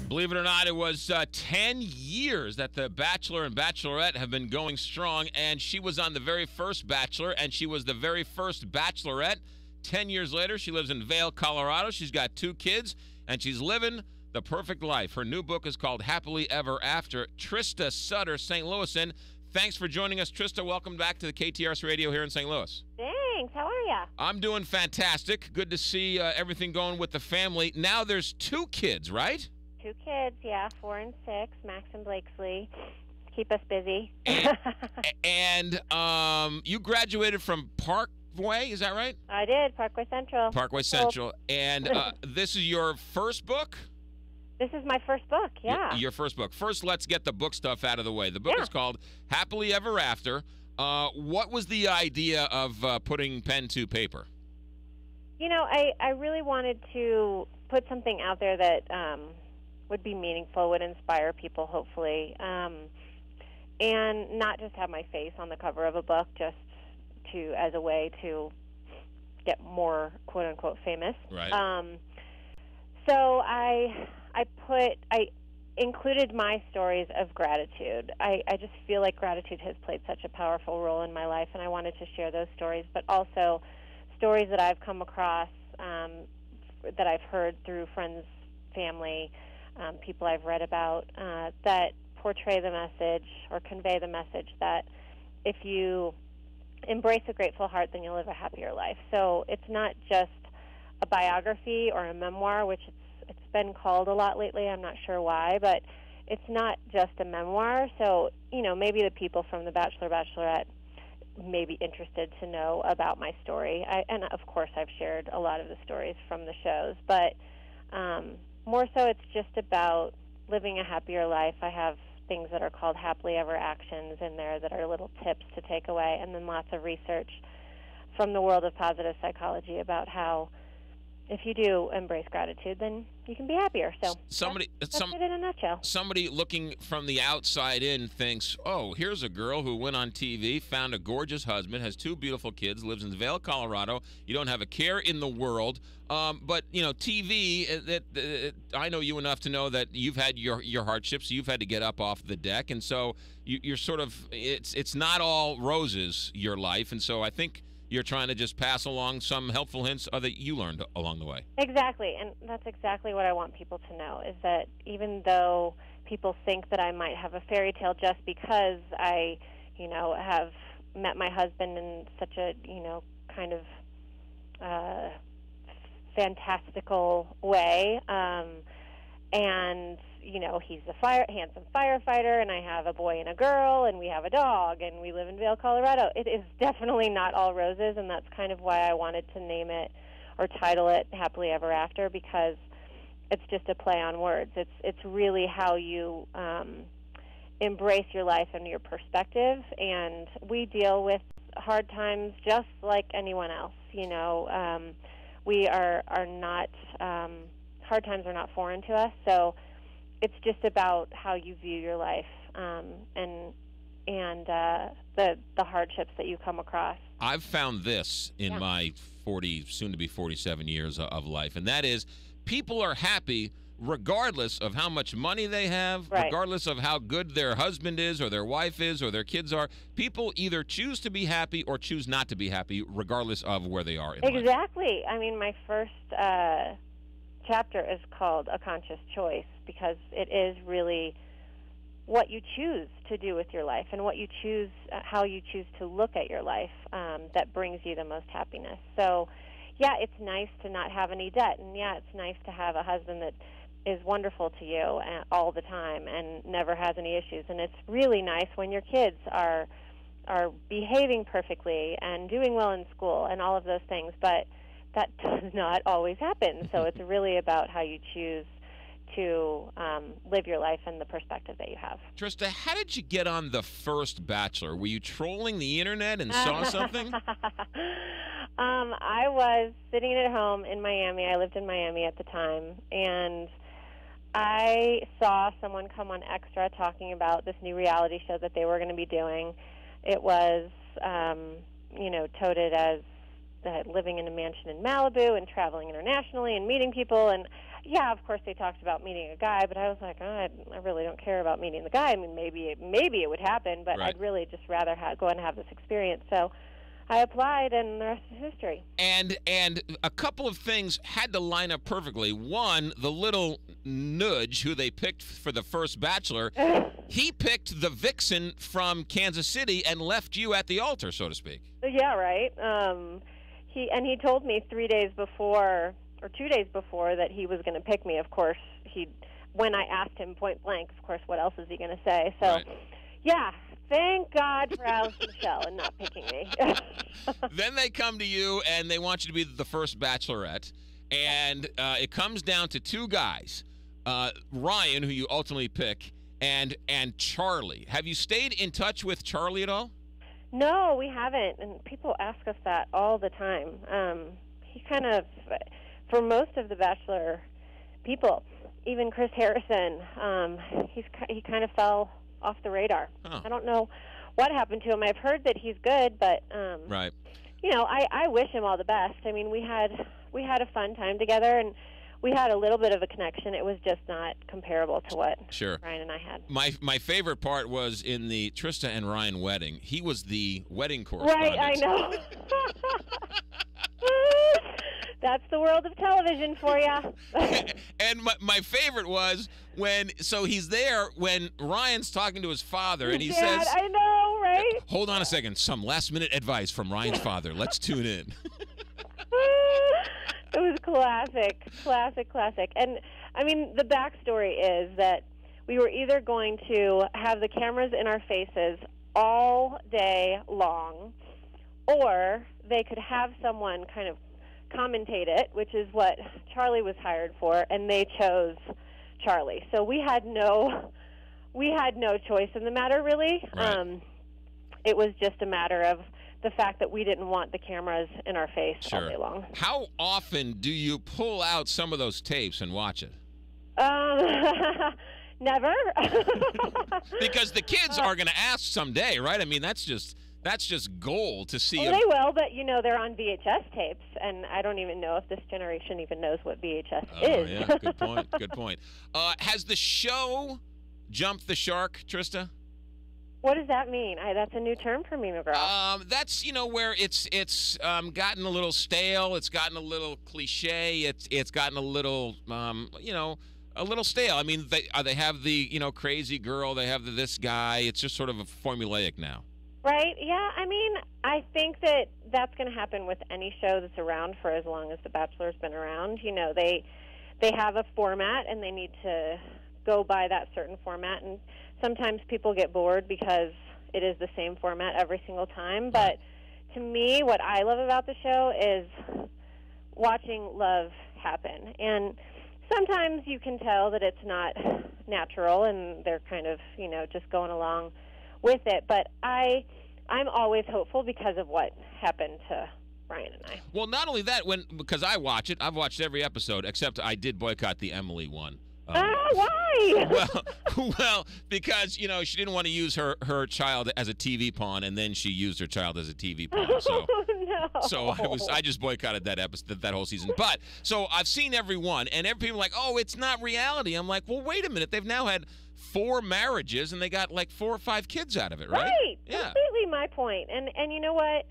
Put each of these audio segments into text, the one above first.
Believe it or not, it was 10 years that the Bachelor and Bachelorette have been going strong, and she was on the very first Bachelor, and she was the very first Bachelorette. 10 years later, she lives in Vail, Colorado. She's got 2 kids, and she's living the perfect life. Her new book is called Happily Ever After. Trista Sutter, St. Louisan. Thanks for joining us, Trista. Welcome back to the KTRS Radio here in St. Louis. Thanks. How are you? I'm doing fantastic. Good to see everything going with the family. Now there's 2 kids, right? 2 kids, yeah, 4 and 6, Max and Blakesley. Keep us busy. And you graduated from Parkway, is that right? I did, Parkway Central. Parkway Central. And this is your first book? This is my first book, yeah. Your first book. First, let's get the book stuff out of the way. The book is called Happily Ever After. What was the idea of putting pen to paper? You know, I really wanted to put something out there that would be meaningful, would inspire people, hopefully, and not just have my face on the cover of a book just as a way to get more quote-unquote famous. Right. So I included my stories of gratitude. I just feel like gratitude has played such a powerful role in my life, and I wanted to share those stories, but also stories that I've come across, that I've heard through friends, family, people I've read about, that portray the message or convey the message that if you embrace a grateful heart, then you'll live a happier life. So it's not just a biography or a memoir, which it's been called a lot lately. I'm not sure why, but it's not just a memoir. So, you know, maybe the people from The Bachelor, Bachelorette may be interested to know about my story. And, of course, I've shared a lot of the stories from the shows, but more so it's just about living a happier life. I have things that are called Happily Ever Actions in there that are little tips to take away, and then lots of research from the world of positive psychology about how if you do embrace gratitude, then you can be happier. So that's it in a nutshell. Somebody looking from the outside in thinks, oh, here's a girl who went on TV, found a gorgeous husband, has 2 beautiful kids, lives in Vail, Colorado. You don't have a care in the world. But, you know, TV, I know you enough to know that you've had your hardships. You've had to get up off the deck. And so you're sort of, it's not all roses, your life. And so I think you're trying to just pass along some helpful hints that you learned along the way. Exactly, and that's exactly what I want people to know, is that even though people think that I might have a fairy tale just because I, you know, have met my husband in such a, you know, kind of fantastical way, and you know, he's a handsome firefighter, and I have a boy and a girl, and we have a dog, and we live in Vail, Colorado. It is definitely not all roses, and that's kind of why I wanted to name it or title it Happily Ever After, because it's just a play on words. It's really how you embrace your life and your perspective, and we deal with hard times just like anyone else. You know, we are not hard times are not foreign to us, so it's just about how you view your life and the hardships that you come across. I've found this in my 40, soon to be 47 years of life, and that is people are happy regardless of how much money they have, regardless of how good their husband is or their wife is or their kids are. People either choose to be happy or choose not to be happy regardless of where they are in life. Exactly. I mean, my first chapter is called A Conscious Choice, because it is really what you choose to do with your life and what you choose, how you choose to look at your life, that brings you the most happiness. So, yeah, it's nice to not have any debt, and yeah, it's nice to have a husband that is wonderful to you all the time and never has any issues. And it's really nice when your kids are behaving perfectly and doing well in school and all of those things, but that does not always happen. So it's really about how you choose to live your life and the perspective that you have. Trista, how did you get on the first Bachelor? Were you trolling the internet and saw something? I was sitting at home in Miami. I lived in Miami at the time, and I saw someone come on Extra talking about this new reality show that they were going to be doing. It was, touted as living in a mansion in Malibu and traveling internationally and meeting people. And, yeah, of course they talked about meeting a guy, but I was like, I really don't care about meeting the guy. I mean, maybe it would happen, but Right. I'd really just rather go and have this experience. So I applied, and the rest is history. And a couple of things had to line up perfectly. One, the little nudge who they picked for the first Bachelor, he picked the vixen from Kansas City and left you at the altar, so to speak. Yeah, right. He told me 3 days before or 2 days before that he was going to pick me. Of course, when I asked him point blank, of course, what else is he going to say? So, Right. Yeah, thank God for Alice and Michelle and not picking me. Then they come to you and they want you to be the first Bachelorette, and it comes down to two guys, Ryan, who you ultimately pick, and Charlie. Have you stayed in touch with Charlie at all? No, we haven't, and people ask us that all the time. He kind of, for most of the Bachelor people, even Chris Harrison, he kind of fell off the radar. Huh. I don't know what happened to him. I've heard that he's good, but Right. You know, I wish him all the best. I mean, we had a fun time together, and we had a little bit of a connection. It was just not comparable to what Sure. Ryan and I had. My favorite part was in the Trista and Ryan wedding. He was the wedding correspondent. Right, I know. That's the world of television for you. And my favorite was so he's there when Ryan's talking to his father, and he Dad, says, I know, right? "Hold on a second, some last-minute advice from Ryan's father. Let's tune in." It was classic. And, I mean, the backstory is that we were either going to have the cameras in our faces all day long, or they could have someone kind of commentate it, which is what Charlie was hired for, and they chose Charlie. So we had no choice in the matter, really. Right. It was just a matter of the fact that we didn't want the cameras in our face all Sure. day long. How often do you pull out some of those tapes and watch it? Never. Because the kids are going to ask someday, right? I mean, that's just gold to see. Well, they will, but you know they're on VHS tapes, and I don't even know if this generation even knows what VHS is. Yeah, good point. Good point. Has the show jumped the shark, Trista? What does that mean? That's a new term for me, McGraw. That's where it's gotten a little stale. It's gotten a little cliche. It's gotten a little a little stale. I mean, they have the crazy girl. They have this guy. It's just sort of a formulaic now. Right? Yeah. I mean, I think that's going to happen with any show that's around for as long as The Bachelor's been around. You know, they have a format, and they need to go by that certain format, and sometimes people get bored because it is the same format every single time. But to me, what I love about the show is watching love happen. And sometimes you can tell that it's not natural and they're kind of, just going along with it. But I'm always hopeful because of what happened to Ryan and I. Well, not only that, because I watch it, I've watched every episode, except I did boycott the Emily one. Why? Well, because she didn't want to use her child as a TV pawn, and then she used her child as a TV pawn. So, no. So I just boycotted that episode, that whole season. But so I've seen every one, and people are like, "Oh, it's not reality." I'm like, "Well, wait a minute. They've now had 4 marriages, and they got like 4 or 5 kids out of it, right?" Right. Yeah. Completely my point. And you know what?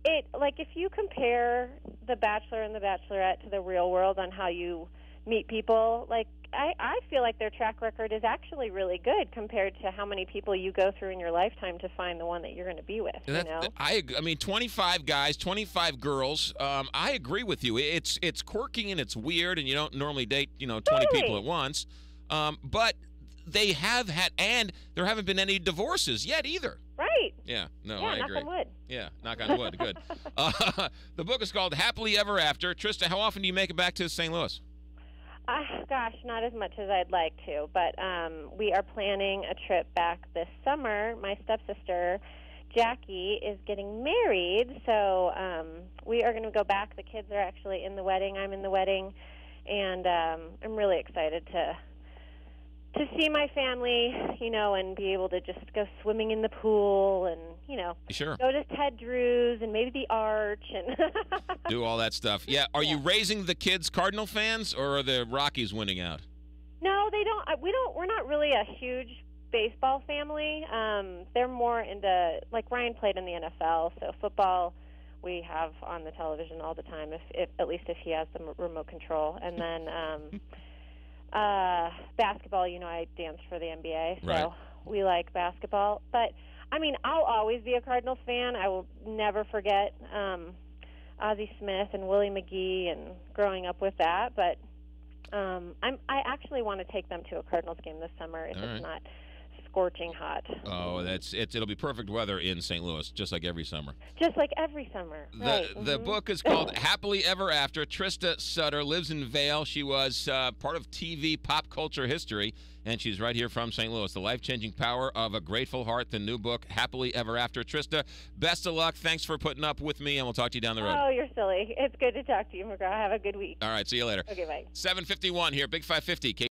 If you compare The Bachelor and The Bachelorette to the real world on how you meet people, I feel like their track record is actually really good compared to how many people you go through in your lifetime to find the one that you're going to be with. I mean, 25 guys, 25 girls. I agree with you. It's quirky and it's weird, and you don't normally date 20 people at once. But they have had, and there haven't been any divorces yet either. Right. Yeah. No, yeah, I agree. Knock on wood. Yeah, knock on wood. Good. The book is called Happily Ever After. Trista, how often do you make it back to St. Louis? Gosh, not as much as I'd like to, but we are planning a trip back this summer. My stepsister, Jackie, is getting married, so we are going to go back. The kids are actually in the wedding. I'm in the wedding, and I'm really excited to see my family, and be able to just go swimming in the pool and, Sure. go to Ted Drew's and maybe the Arch and do all that stuff. Yeah. Are you raising the kids Cardinal fans, or are the Rockies winning out? No, they don't. We're not really a huge baseball family. They're more into, like, Ryan played in the NFL, so football we have on the television all the time, if at least if he has the remote control. And then basketball, I danced for the NBA, so we like basketball. But I mean, I'll always be a Cardinals fan. I will never forget Ozzie Smith and Willie McGee and growing up with that. But I actually want to take them to a Cardinals game this summer if it's not scorching hot. Oh, it'll be perfect weather in St. Louis, just like every summer. Just like every summer. The book is called Happily Ever After. Trista Sutter lives in Vail. She was part of TV pop culture history, and she's right here from St. Louis. The Life-Changing Power of a Grateful Heart, the new book, Happily Ever After. Trista, best of luck. Thanks for putting up with me, and we'll talk to you down the road. Oh, you're silly. It's good to talk to you, McGraw. Have a good week. All right, see you later. Okay, bye. 7:51 here, Big 550.